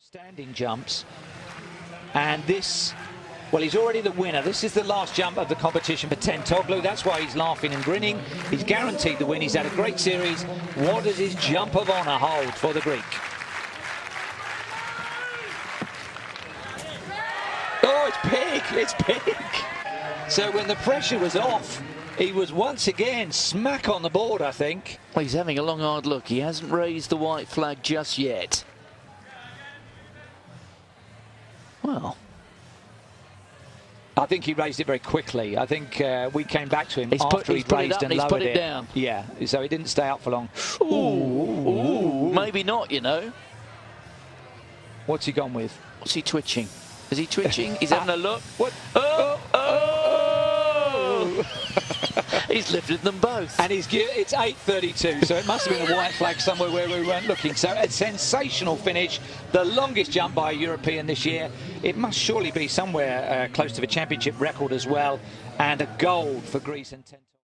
Standing jumps, and this, well, he's already the winner. This is the last jump of the competition for Tentoglou. That's why he's laughing and grinning. He's guaranteed the win. He's had a great series. What does his jump of honour hold for the Greek? Oh, it's big, it's big. So when the pressure was off, he was once again smack on the board, I think. Well, he's having a long, hard look. He hasn't raised the white flag just yet. Well, I think he raised it very quickly. I think we came back to him after he'd put raised it up, and lowered put it down. Yeah, so he didn't stay out for long. Ooh, maybe not, you know. What's he gone with? What's he twitching? Is he twitching? He's having a look. What? Oh! He's lifted them both. And it's 8:32, so it must have been a white flag somewhere where we weren't looking. So a sensational finish, the longest jump by a European this year. It must surely be somewhere close to the championship record as well, and a gold for Greece and Tentoglou.